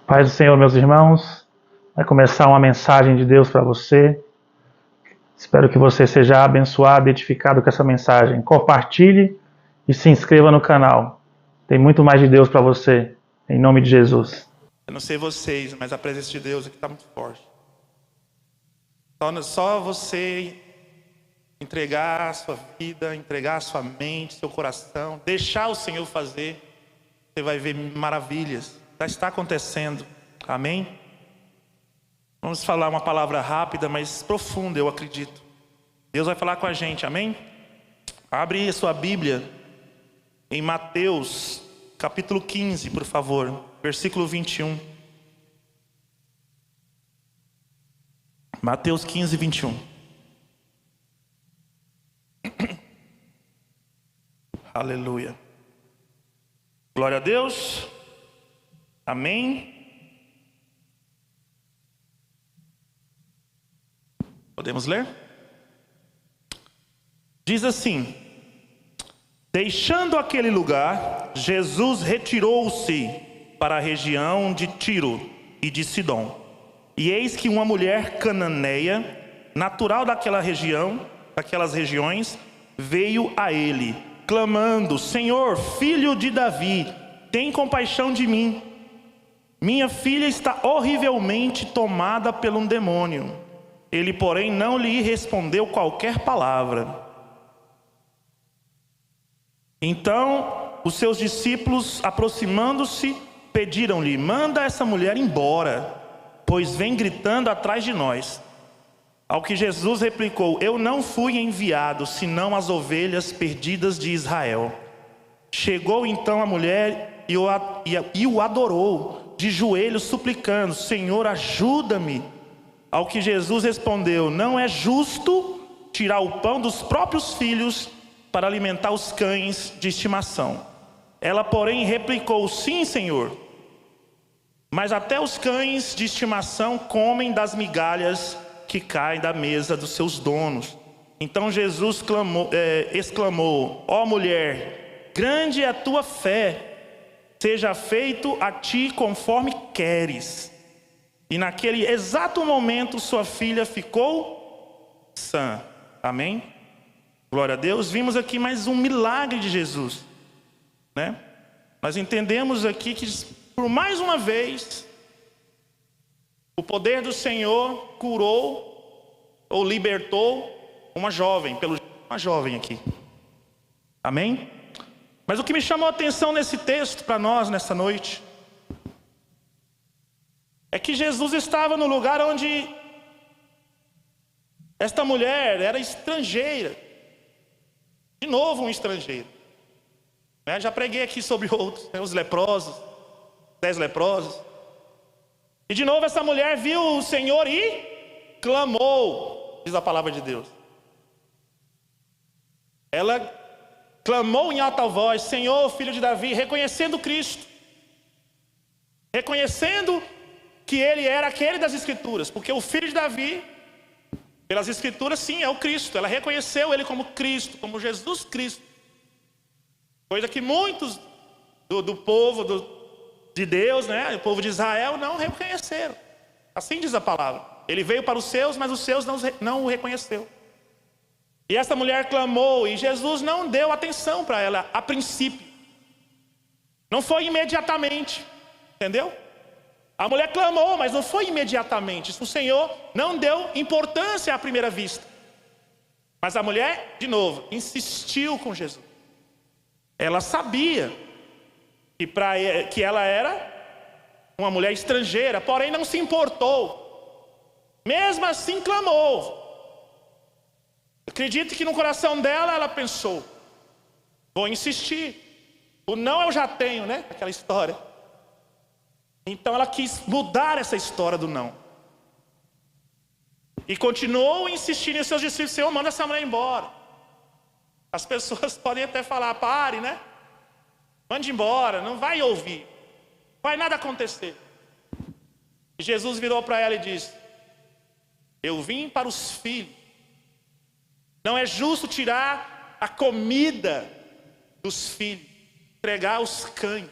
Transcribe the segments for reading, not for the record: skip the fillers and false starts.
Paz do Senhor, meus irmãos. Vai começar uma mensagem de Deus para você. Espero que você seja abençoado e edificado com essa mensagem. Compartilhe e se inscreva no canal. Tem muito mais de Deus para você, em nome de Jesus. Eu não sei vocês, mas a presença de Deus aqui está muito forte. Só você entregar a sua vida, entregar a sua mente, seu coração, deixar o Senhor fazer, você vai ver maravilhas. Já está acontecendo. Amém? Vamos falar uma palavra rápida, mas profunda, eu acredito. Deus vai falar com a gente, amém? Abre a sua Bíblia em Mateus, capítulo 15, por favor, versículo 21. Mateus 15, 21. Aleluia. Glória a Deus. Amém. Podemos ler? Diz assim: deixando aquele lugar, Jesus retirou-se para a região de Tiro e de Sidom. E eis que uma mulher cananeia, natural daquela região, daquelas regiões, veio a ele, clamando: Senhor, filho de Davi, tem compaixão de mim. Minha filha está horrivelmente tomada por um demônio. Ele, porém, não lhe respondeu qualquer palavra. Então, os seus discípulos, aproximando-se, pediram-lhe: manda essa mulher embora, pois vem gritando atrás de nós. Ao que Jesus replicou: eu não fui enviado, senão as ovelhas perdidas de Israel. Chegou então a mulher e o adorou, de joelhos suplicando: Senhor, ajuda-me. Ao que Jesus respondeu: não é justo tirar o pão dos próprios filhos para alimentar os cães de estimação. Ela, porém, replicou: sim, Senhor, mas até os cães de estimação comem das migalhas que caem da mesa dos seus donos. Então Jesus exclamou: ó mulher, grande é a tua fé, seja feito a ti conforme queres. E naquele exato momento sua filha ficou sã. Amém? Glória a Deus. Vimos aqui mais um milagre de Jesus, né? Nós entendemos aqui que por mais uma vez o poder do Senhor curou ou libertou uma jovem aqui. Amém? Mas o que me chamou a atenção nesse texto para nós nessa noite é que Jesus estava no lugar onde esta mulher era estrangeira. De novo um estrangeiro, né? Já preguei aqui sobre outros, né? Os leprosos, 10 leprosos. E de novo essa mulher viu o Senhor e clamou, diz a palavra de Deus. Ela clamou em alta voz: Senhor, filho de Davi, reconhecendo Cristo, reconhecendo que ele era aquele das Escrituras, porque o filho de Davi, pelas Escrituras, sim, é o Cristo. Ela reconheceu ele como Cristo, como Jesus Cristo, coisa que muitos do povo de Deus, né, o povo de Israel, não reconheceram. Assim diz a palavra. Ele veio para os seus, mas os seus não o reconheceu. E essa mulher clamou, e Jesus não deu atenção para ela a princípio. Não foi imediatamente, entendeu? A mulher clamou, mas não foi imediatamente. O Senhor não deu importância à primeira vista. Mas a mulher, de novo, insistiu com Jesus. Ela sabia que ela era uma mulher estrangeira, porém não se importou. Mesmo assim clamou. Acredito que no coração dela ela pensou: vou insistir. O não eu já tenho, né? Aquela história. Então ela quis mudar essa história do não. E continuou insistindo em seus discípulos: Senhor, manda essa mulher embora. As pessoas podem até falar: pare, né? Mande embora, não vai ouvir. Não vai nada acontecer. E Jesus virou para ela e disse: eu vim para os filhos. Não é justo tirar a comida dos filhos, entregar aos cães.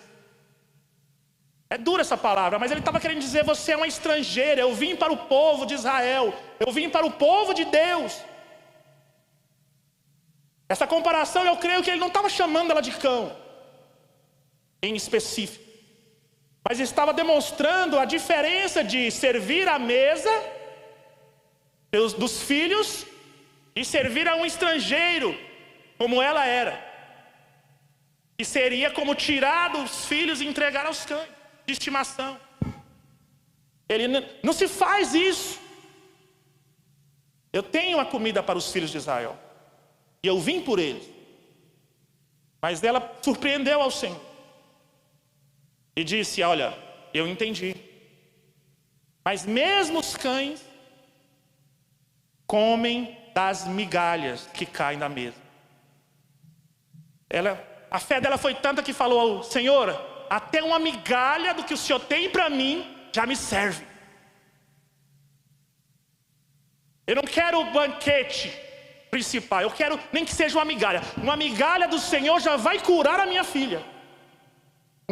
É dura essa palavra, mas ele estava querendo dizer: você é uma estrangeira, eu vim para o povo de Israel, eu vim para o povo de Deus. Essa comparação, eu creio que ele não estava chamando ela de cão, em específico, mas estava demonstrando a diferença de servir à mesa dos filhos e servir a um estrangeiro, como ela era, que seria como tirar dos filhos e entregar aos cães de estimação. Ele não se faz isso. Eu tenho a comida para os filhos de Israel, e eu vim por eles. Mas ela surpreendeu ao Senhor e disse: olha, eu entendi, mas mesmo os cães comem das migalhas que caem da mesa. A fé dela foi tanta que falou: Senhor, até uma migalha do que o Senhor tem para mim já me serve. Eu não quero o banquete principal, eu quero nem que seja uma migalha. Uma migalha do Senhor já vai curar a minha filha.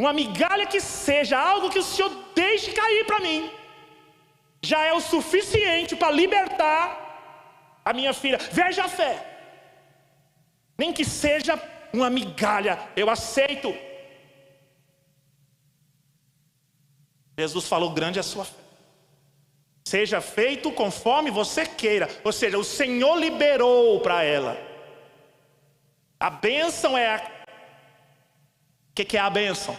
Uma migalha que seja algo que o Senhor deixe cair para mim, já é o suficiente para libertar a minha filha. Veja a fé. Nem que seja uma migalha, eu aceito. Jesus falou: grande é a sua fé. Seja feito conforme você queira. Ou seja, o Senhor liberou para ela. A bênção é O que é a bênção?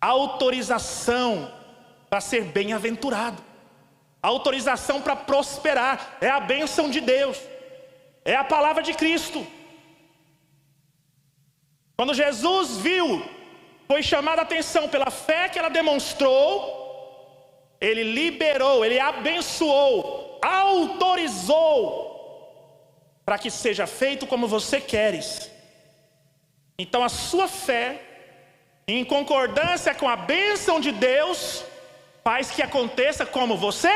A autorização para ser bem-aventurado. A autorização para prosperar. É a bênção de Deus. É a palavra de Cristo. Quando Jesus viu, foi chamada a atenção pela fé que ela demonstrou, ele liberou, ele abençoou, autorizou para que seja feito como você queres. Então a sua fé, em concordância com a bênção de Deus, faz que aconteça como você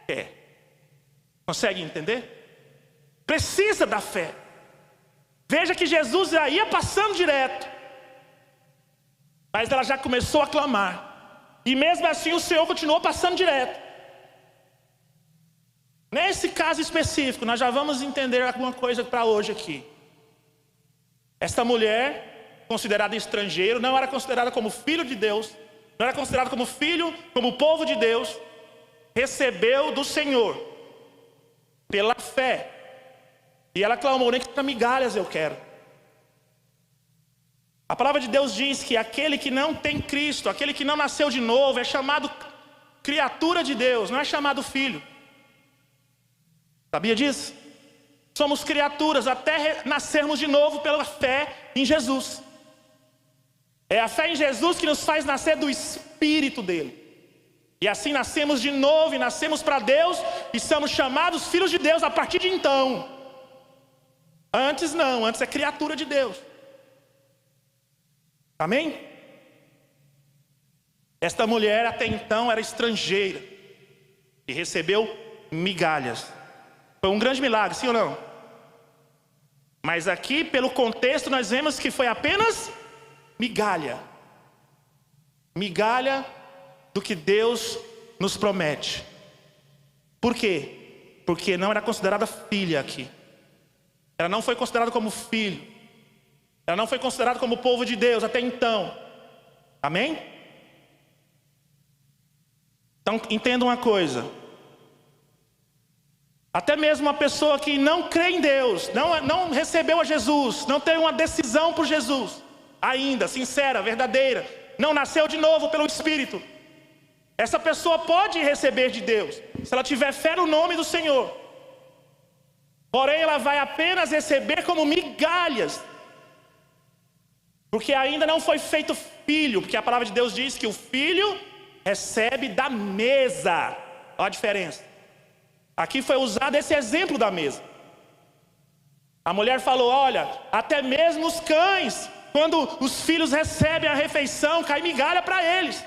quer. Consegue entender? Precisa da fé. Veja que Jesus já ia passando direto, mas ela já começou a clamar, e mesmo assim o Senhor continuou passando direto. Nesse caso específico, nós já vamos entender alguma coisa para hoje aqui. Esta mulher, considerada estrangeiro, não era considerada como filho de Deus, não era considerada como filho, como povo de Deus, recebeu do Senhor, pela fé, e ela clamou: nem que migalhas eu quero. A palavra de Deus diz que aquele que não tem Cristo, aquele que não nasceu de novo, é chamado criatura de Deus, não é chamado filho. Sabia disso? Somos criaturas até nascermos de novo pela fé em Jesus. É a fé em Jesus que nos faz nascer do Espírito dele. E assim nascemos de novo e nascemos para Deus e somos chamados filhos de Deus a partir de então. Antes não, antes é criatura de Deus. Amém? Esta mulher até então era estrangeira e recebeu migalhas. Foi um grande milagre, sim ou não? Mas aqui, pelo contexto, nós vemos que foi apenas migalha. Migalha do que Deus nos promete. Por quê? Porque não era considerada filha aqui. Ela não foi considerada como filho. Ela não foi considerada como povo de Deus até então. Amém? Então entenda uma coisa. Até mesmo uma pessoa que não crê em Deus, não recebeu a Jesus, não tem uma decisão por Jesus ainda, sincera, verdadeira, não nasceu de novo pelo Espírito, essa pessoa pode receber de Deus, se ela tiver fé no nome do Senhor. Porém ela vai apenas receber como migalhas, porque ainda não foi feito filho, porque a palavra de Deus diz que o filho recebe da mesa. Olha a diferença. Aqui foi usado esse exemplo da mesa. A mulher falou: olha, até mesmo os cães, quando os filhos recebem a refeição, cai migalha para eles.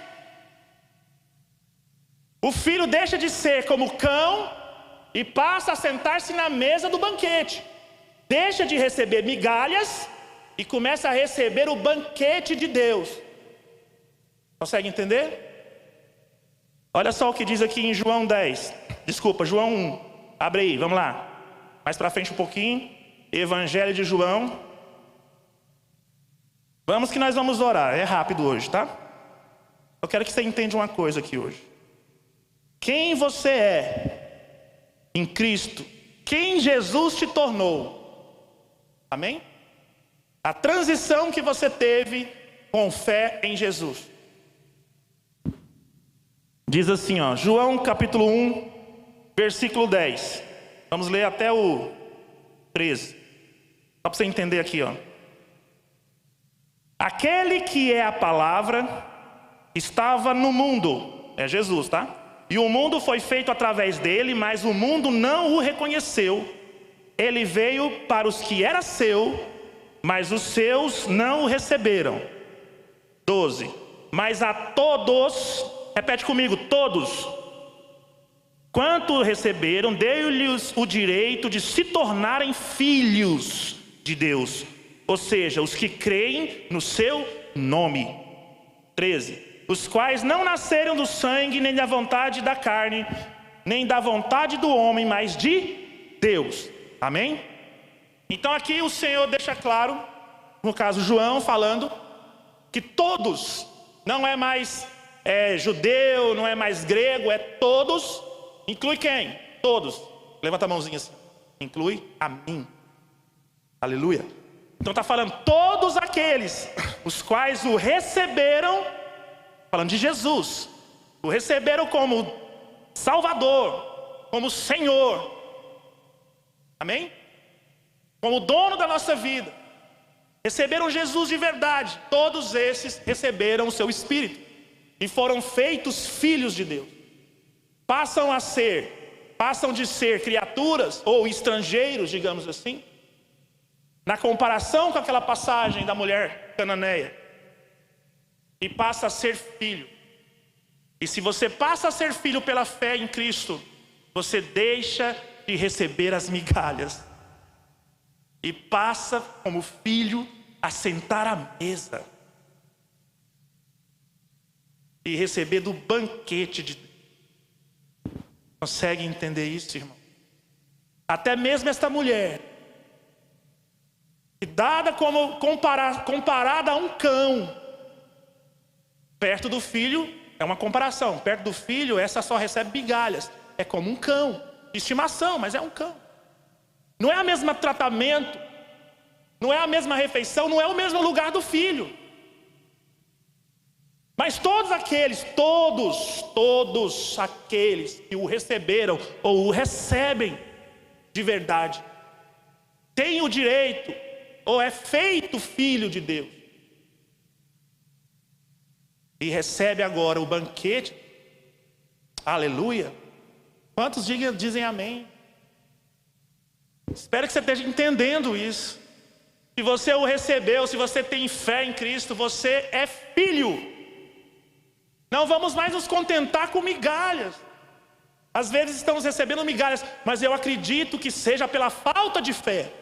O filho deixa de ser como cão e passa a sentar-se na mesa do banquete. Deixa de receber migalhas e começa a receber o banquete de Deus. Consegue entender? Olha só o que diz aqui em João 10. Desculpa, João 1. Abre aí, vamos lá. Mais para frente um pouquinho. Evangelho de João. Vamos que nós vamos orar. É rápido hoje, tá? Eu quero que você entenda uma coisa aqui hoje. Quem você é em Cristo, quem Jesus te tornou. Amém? A transição que você teve com fé em Jesus. Diz assim, ó, João capítulo 1, versículo 10. Vamos ler até o 13. Só para você entender aqui, ó. Aquele que é a palavra estava no mundo. É Jesus, tá? E o mundo foi feito através dele, mas o mundo não o reconheceu. Ele veio para os que era seu, mas os seus não o receberam. 12. Mas a todos, repete comigo, todos, quanto receberam, deu-lhes o direito de se tornarem filhos de Deus. Ou seja, os que creem no seu nome. 13. Os quais não nasceram do sangue, nem da vontade da carne, nem da vontade do homem, mas de Deus. Amém? Então aqui o Senhor deixa claro, no caso João falando, que todos, não é mais judeu, não é mais grego, é todos. Inclui quem? Todos. Levanta a mãozinha assim. Inclui a mim. Aleluia. Então está falando todos aqueles os quais o receberam, falando de Jesus, o receberam como Salvador, como Senhor, amém? Como dono da nossa vida, receberam Jesus de verdade. Todos esses receberam o seu Espírito e foram feitos filhos de Deus. Passam de ser criaturas ou estrangeiros, digamos assim, na comparação com aquela passagem da mulher cananeia, e passa a ser filho. E se você passa a ser filho pela fé em Cristo, você deixa de receber as migalhas e passa como filho a sentar à mesa e receber do banquete de Deus. Consegue entender isso, irmão? Até mesmo esta mulher, dada como comparada a um cão, perto do filho, é uma comparação, perto do filho, essa só recebe migalhas. É como um cão, de estimação, mas é um cão. Não é o mesmo tratamento, não é a mesma refeição, não é o mesmo lugar do filho. Mas todos aqueles que o receberam ou o recebem de verdade, têm o direito, ou é feito filho de Deus. E recebe agora o banquete. Aleluia. Quantos dizem amém? Espero que você esteja entendendo isso. Se você o recebeu, se você tem fé em Cristo, você é filho. Não vamos mais nos contentar com migalhas. Às vezes estamos recebendo migalhas, mas eu acredito que seja pela falta de fé.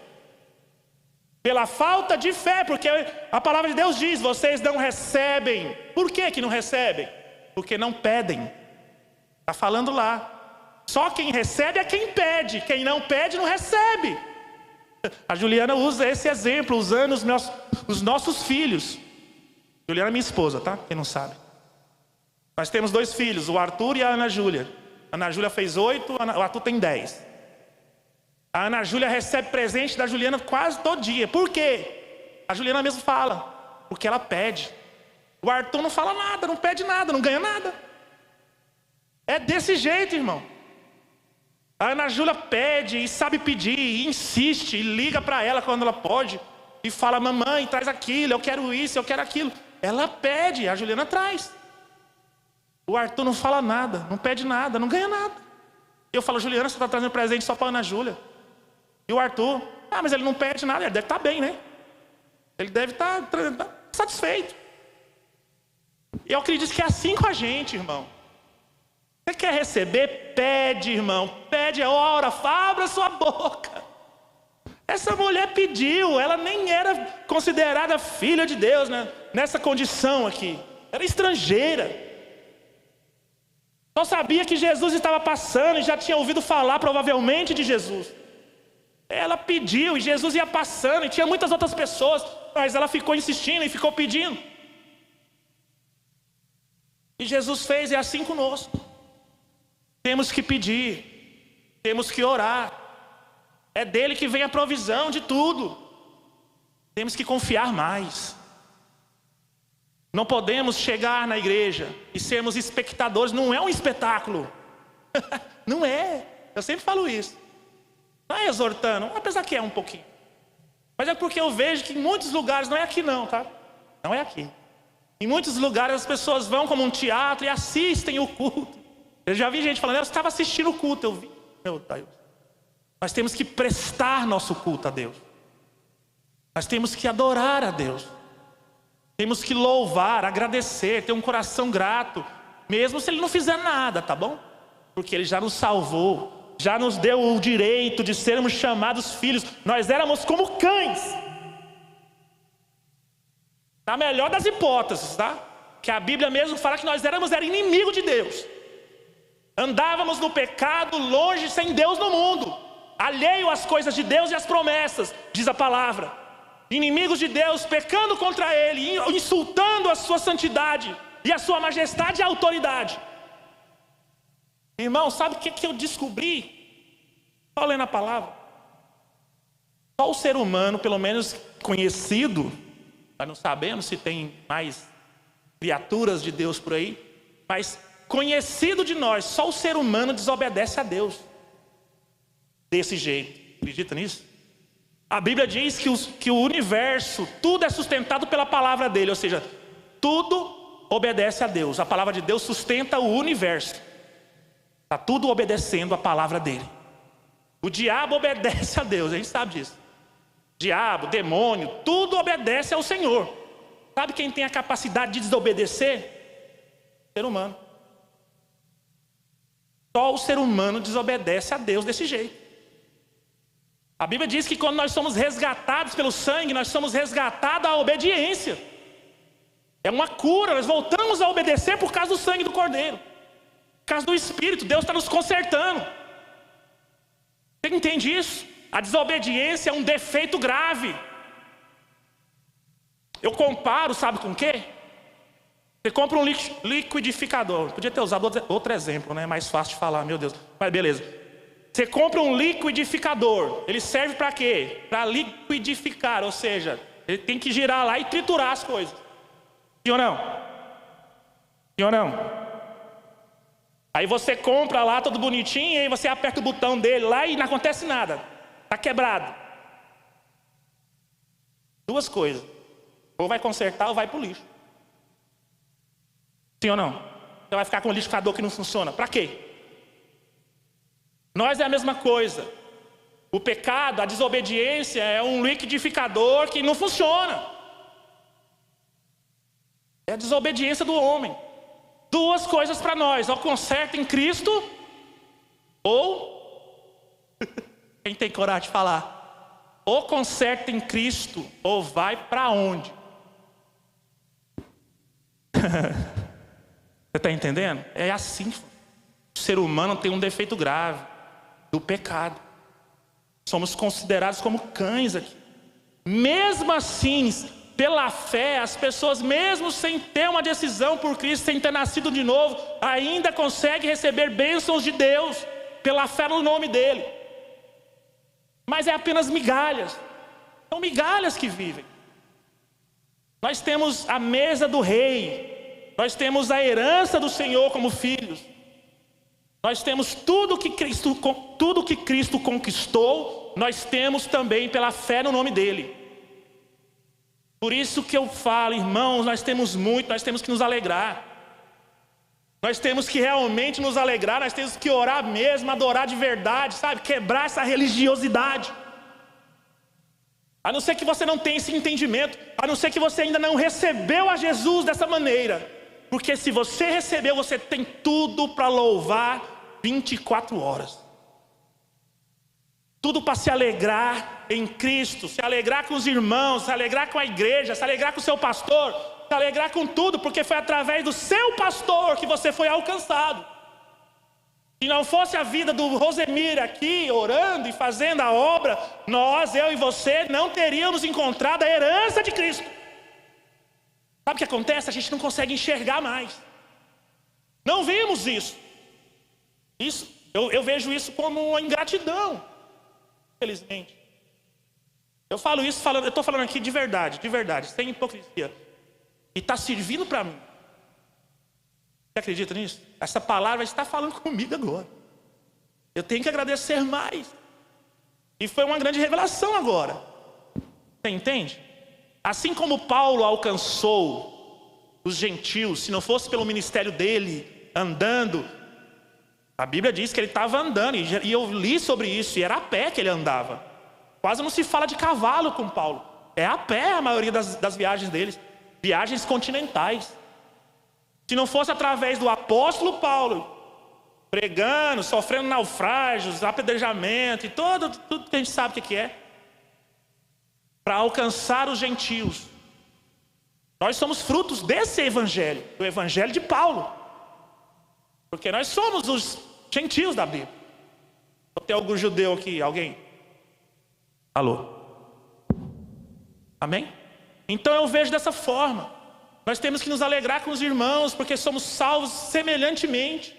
Pela falta de fé, porque a palavra de Deus diz, vocês não recebem. Por que não recebem? Porque não pedem. Está falando lá. Só quem recebe é quem pede. Quem não pede não recebe. A Juliana usa esse exemplo, usando os nossos filhos. Juliana é minha esposa, tá? Quem não sabe. Nós temos 2 filhos, o Arthur e a Ana Júlia. A Ana Júlia fez 8, o Arthur tem 10. A Ana Júlia recebe presente da Juliana quase todo dia. Por quê? A Juliana mesmo fala. Porque ela pede. O Arthur não fala nada, não pede nada, não ganha nada. É desse jeito, irmão. A Ana Júlia pede e sabe pedir, e insiste, e liga para ela quando ela pode. E fala, mamãe, traz aquilo, eu quero isso, eu quero aquilo. Ela pede, a Juliana traz. O Arthur não fala nada, não pede nada, não ganha nada. Eu falo, Juliana, você está trazendo presente só para a Ana Júlia. E o Arthur, mas ele não pede nada, ele deve estar bem, né? Ele deve estar satisfeito. E eu acredito que é assim com a gente, irmão. Você quer receber? Pede, irmão. Pede, ora, abra sua boca. Essa mulher pediu, ela nem era considerada filha de Deus, né? Nessa condição aqui. era estrangeira. Só sabia que Jesus estava passando e já tinha ouvido falar provavelmente de Jesus. Ela pediu e Jesus ia passando e tinha muitas outras pessoas, mas ela ficou insistindo e ficou pedindo. E Jesus fez, é assim conosco. Temos que pedir, temos que orar. É dele que vem a provisão de tudo. Temos que confiar mais. Não podemos chegar na igreja e sermos espectadores. Não é um espetáculo. Não é. Eu sempre falo isso. Não é exortando, apesar que é um pouquinho. Mas é porque eu vejo que em muitos lugares, não é aqui não, tá? Não é aqui. Em muitos lugares as pessoas vão como um teatro e assistem o culto. Eu já vi gente falando, eu estava assistindo o culto. Eu vi, meu Deus. Nós temos que prestar nosso culto a Deus. Nós temos que adorar a Deus. Temos que louvar, agradecer, ter um coração grato, mesmo se Ele não fizer nada, tá bom? Porque Ele já nos salvou, já nos deu o direito de sermos chamados filhos. Nós éramos como cães. Na melhor das hipóteses, tá? Que a Bíblia mesmo fala que nós éramos inimigos de Deus. Andávamos no pecado, longe, sem Deus no mundo, alheio às coisas de Deus e às promessas, diz a palavra. Inimigos de Deus, pecando contra Ele, insultando a sua santidade e a sua majestade e autoridade. Irmão, sabe o que eu descobri? Só lendo a palavra. Só o ser humano, pelo menos conhecido, nós não sabemos se tem mais criaturas de Deus por aí, mas conhecido de nós, só o ser humano desobedece a Deus desse jeito. Acredita nisso? A Bíblia diz que o universo, tudo é sustentado pela palavra dele, ou seja, tudo obedece a Deus. A palavra de Deus sustenta o universo. Está tudo obedecendo a palavra dele. O diabo obedece a Deus, a gente sabe disso. Diabo, demônio, tudo obedece ao Senhor. Sabe quem tem a capacidade de desobedecer? O ser humano. Só o ser humano desobedece a Deus desse jeito. A Bíblia diz que quando nós somos resgatados pelo sangue, nós somos resgatados à obediência. É uma cura, nós voltamos a obedecer por causa do sangue do Cordeiro. Por causa do Espírito, Deus está nos consertando. Você entende isso? A desobediência é um defeito grave. Eu comparo, sabe com o quê? Você compra um liquidificador. Podia ter usado outro exemplo, né? Mais fácil de falar, meu Deus. Mas beleza. Você compra um liquidificador. Ele serve para quê? Para liquidificar, ou seja, ele tem que girar lá e triturar as coisas. Sim ou não? Sim ou não? Aí você compra lá todo bonitinho, e aí você aperta o botão dele lá e não acontece nada. Está quebrado. Duas coisas. Ou vai consertar ou vai para o lixo. Sim ou não? Você vai ficar com um liquidificador que não funciona. Para quê? Nós é a mesma coisa. O pecado, a desobediência é um liquidificador que não funciona. É a desobediência do homem. Duas coisas para nós: ou conserta em Cristo, ou quem tem coragem de falar? Ou conserta em Cristo, ou vai para onde? Você está entendendo? É assim. O ser humano tem um defeito grave do pecado. Somos considerados como cães aqui. Mesmo assim, pela fé, as pessoas, mesmo sem ter uma decisão por Cristo, sem ter nascido de novo, ainda conseguem receber bênçãos de Deus, pela fé no nome dele. Mas é apenas migalhas. São migalhas que vivem. Nós temos a mesa do rei. Nós temos a herança do Senhor como filhos. Nós temos tudo que Cristo conquistou, nós temos também pela fé no nome dele. Por isso que eu falo, irmãos, nós temos muito, nós temos que nos alegrar. Nós temos que realmente nos alegrar, nós temos que orar mesmo, adorar de verdade, sabe? Quebrar essa religiosidade. A não ser que você não tenha esse entendimento, a não ser que você ainda não recebeu a Jesus dessa maneira. Porque se você recebeu, você tem tudo para louvar 24 horas. Tudo para se alegrar em Cristo, se alegrar com os irmãos, se alegrar com a igreja, se alegrar com o seu pastor. se alegrar com tudo, porque foi através do seu pastor que você foi alcançado. Se não fosse a vida do Rosemir aqui, orando e fazendo a obra, nós, eu e você, não teríamos encontrado a herança de Cristo. Sabe o que acontece? A gente não consegue enxergar mais. Não vimos isso. Eu vejo isso como uma ingratidão, infelizmente. Eu estou falando aqui de verdade, sem hipocrisia. E está servindo para mim. Você acredita nisso? Essa palavra está falando comigo agora. Eu tenho que agradecer mais. E foi uma grande revelação agora. Você entende? Assim como Paulo alcançou os gentios, se não fosse pelo ministério dele, andando, a Bíblia diz que ele estava andando, e eu li sobre isso, e era a pé que ele andava. Quase não se fala de cavalo com Paulo. É a pé a maioria das viagens deles. Viagens continentais. Se não fosse através do apóstolo Paulo, pregando, sofrendo naufrágios, apedrejamento e tudo que a gente sabe o que é, para alcançar os gentios. Nós somos frutos desse evangelho, do evangelho de Paulo. Porque nós somos os gentios da Bíblia. Tem algum judeu aqui? Alguém? Alô? Amém? Então eu vejo dessa forma. Nós temos que nos alegrar com os irmãos, porque somos salvos semelhantemente.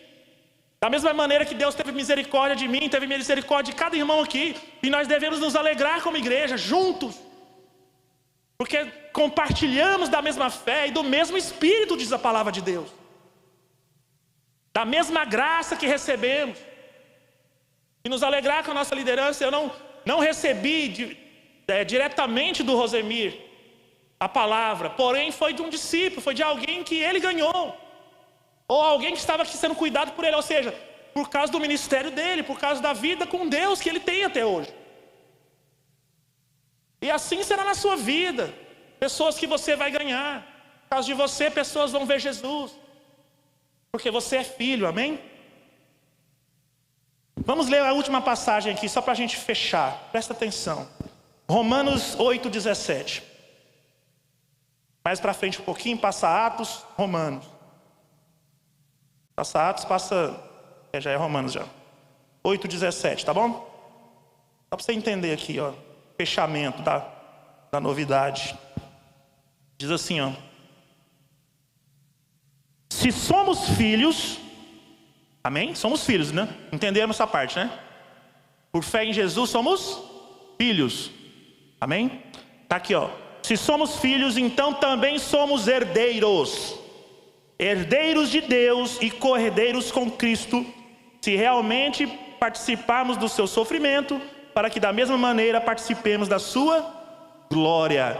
Da mesma maneira que Deus teve misericórdia de mim, teve misericórdia de cada irmão aqui. E nós devemos nos alegrar como igreja, juntos. Porque compartilhamos da mesma fé e do mesmo Espírito, diz a palavra de Deus. Da mesma graça que recebemos. E nos alegrar com a nossa liderança. Eu não recebi diretamente do Rosemir a palavra, porém foi de um discípulo, foi de alguém que ele ganhou, ou alguém que estava aqui sendo cuidado por ele, ou seja, por causa do ministério dele, por causa da vida com Deus que ele tem até hoje. E assim será na sua vida. Pessoas que você vai ganhar, por causa de você, pessoas vão ver Jesus, porque você é filho, amém? Vamos ler a última passagem aqui, só para a gente fechar, presta atenção. Romanos 8,17. Mais para frente um pouquinho, passa Atos, Romanos. Passa Atos, já é Romanos já. 8,17, tá bom? Só para você entender aqui, ó, fechamento da novidade. Diz assim, ó. Se somos filhos, amém? Somos filhos, né? Entendemos essa parte, né? Por fé em Jesus somos filhos, amém? Tá aqui, ó. Se somos filhos, então também somos herdeiros. Herdeiros de Deus e co-herdeiros com Cristo, se realmente participarmos do seu sofrimento, para que da mesma maneira participemos da sua glória.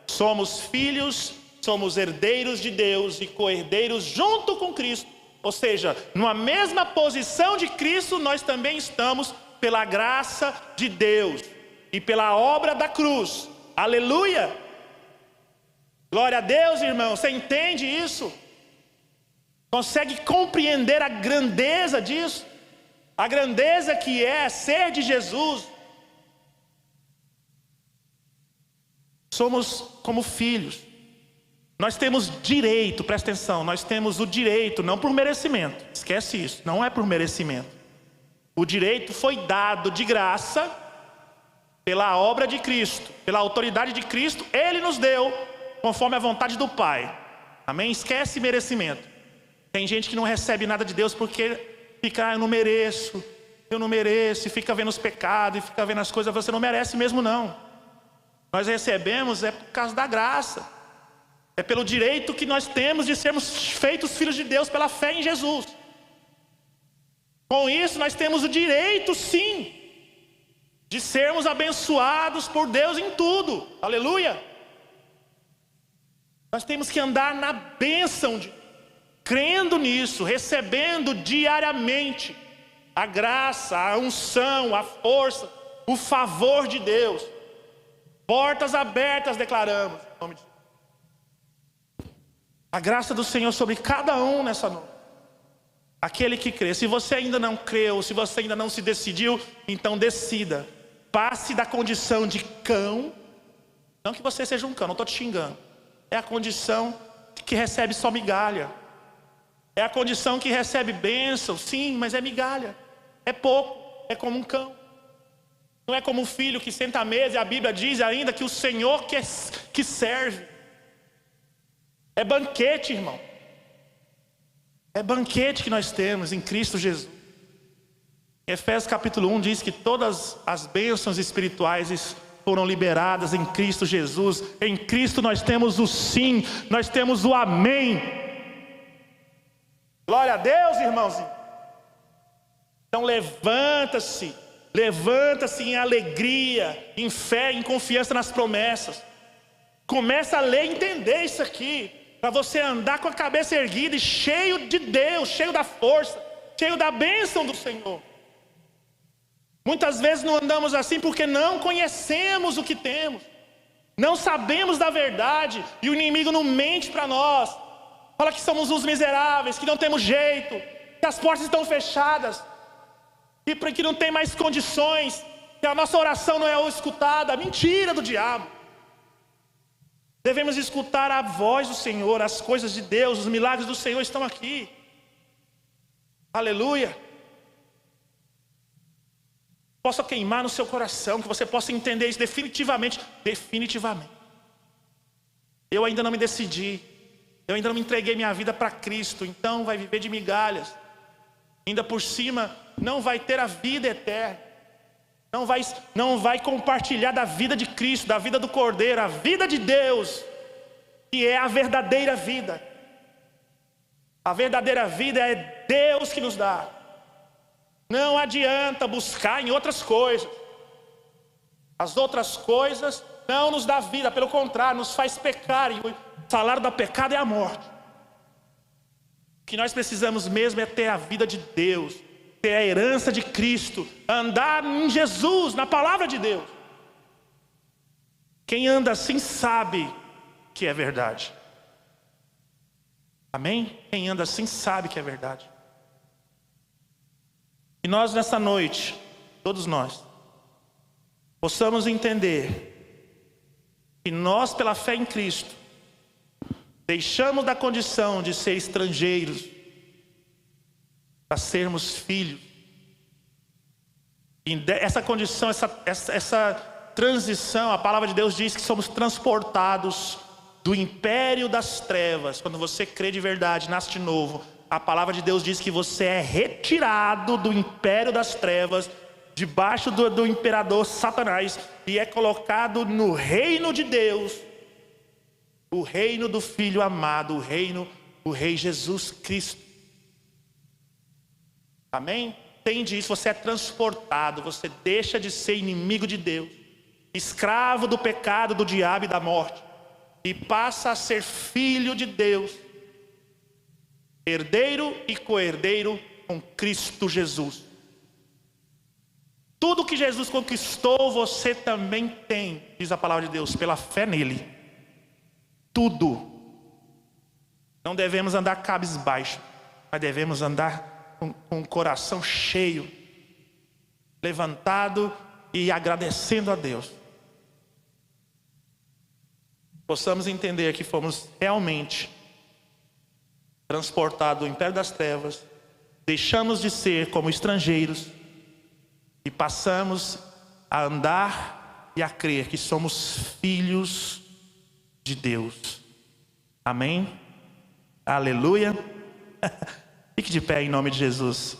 Somos filhos, somos herdeiros de Deus e co-herdeiros junto com Cristo. Ou seja, numa mesma posição de Cristo, nós também estamos pela graça de Deus e pela obra da cruz. Aleluia! Glória a Deus, irmão. Você entende isso? Consegue compreender a grandeza disso? A grandeza que é ser de Jesus. Somos como filhos. Nós temos direito, presta atenção, nós temos o direito, não por merecimento. Esquece isso, não é por merecimento. O direito foi dado de graça pela obra de Cristo, pela autoridade de Cristo, Ele nos deu, conforme a vontade do Pai. Amém? Esquece merecimento. Tem gente que não recebe nada de Deus porque fica, eu não mereço, e fica vendo os pecados, e fica vendo as coisas, você não merece mesmo não. Nós recebemos por causa da graça. É pelo direito que nós temos de sermos feitos filhos de Deus pela fé em Jesus. Com isso nós temos o direito, sim, de sermos abençoados por Deus em tudo. Aleluia! Nós temos que andar na bênção, crendo nisso, recebendo diariamente a graça, a unção, a força, o favor de Deus. Portas abertas declaramos, em nome de Jesus. A graça do Senhor sobre cada um nessa noite. Aquele que crê. Se você ainda não creu, se você ainda não se decidiu, então decida. Passe da condição de cão. Não que você seja um cão, não estou te xingando. é a condição que recebe só migalha. É a condição que recebe bênção, sim, mas é migalha. É pouco, é como um cão. Não é como um filho que senta à mesa e a Bíblia diz ainda que o Senhor que serve. É banquete, irmão. É banquete que nós temos em Cristo Jesus. Efésios capítulo 1 diz que todas as bênçãos espirituais foram liberadas em Cristo Jesus. Em Cristo nós temos o sim, nós temos o amém. Glória a Deus, irmãozinho. Então levanta-se em alegria, em fé, em confiança nas promessas. Começa a ler e entender isso aqui, para você andar com a cabeça erguida e cheio de Deus, cheio da força, cheio da bênção do Senhor. Muitas vezes não andamos assim porque não conhecemos o que temos, não sabemos da verdade, e o inimigo não mente para nós, fala que somos uns miseráveis, que não temos jeito, que as portas estão fechadas, que não tem mais condições, que a nossa oração não é escutada. Mentira do diabo. Devemos escutar a voz do Senhor, as coisas de Deus, os milagres do Senhor estão aqui. Aleluia. Possa queimar no seu coração, que você possa entender isso definitivamente. Eu ainda não me decidi, eu ainda não me entreguei minha vida para Cristo, então vai viver de migalhas. Ainda por cima, não vai ter a vida eterna. Não vai compartilhar da vida de Cristo, da vida do Cordeiro, a vida de Deus, que é a verdadeira vida. A verdadeira vida é Deus que nos dá. Não adianta buscar em outras coisas. As outras coisas não nos dá vida, pelo contrário, nos faz pecar, e o salário do pecado é a morte. O que nós precisamos mesmo é ter a vida de Deus, ter a herança de Cristo, andar em Jesus, na palavra de Deus. Quem anda assim sabe que é verdade. Amém? Quem anda assim sabe que é verdade. E nós nessa noite, todos nós, possamos entender que nós, pela fé em Cristo, deixamos da condição de ser estrangeiros para sermos filhos. E essa condição, essa transição, a palavra de Deus diz que somos transportados do império das trevas. Quando você crê de verdade, nasce de novo, a palavra de Deus diz que você é retirado do império das trevas, debaixo do imperador Satanás, e é colocado no reino de Deus, o reino do Filho amado, o Rei Jesus Cristo. Amém? Entende isso? Você é transportado, você deixa de ser inimigo de Deus, escravo do pecado, do diabo e da morte, e passa a ser filho de Deus, herdeiro e co-herdeiro com Cristo Jesus. Tudo que Jesus conquistou, você também tem, diz a palavra de Deus, pela fé nele. Tudo. Não devemos andar cabisbaixo, mas devemos andar com o coração cheio, levantado e agradecendo a Deus. Possamos entender que fomos realmente transportados do império das trevas, deixamos de ser como estrangeiros e passamos a andar e a crer que somos filhos de Deus. Amém? Aleluia. Fique de pé em nome de Jesus.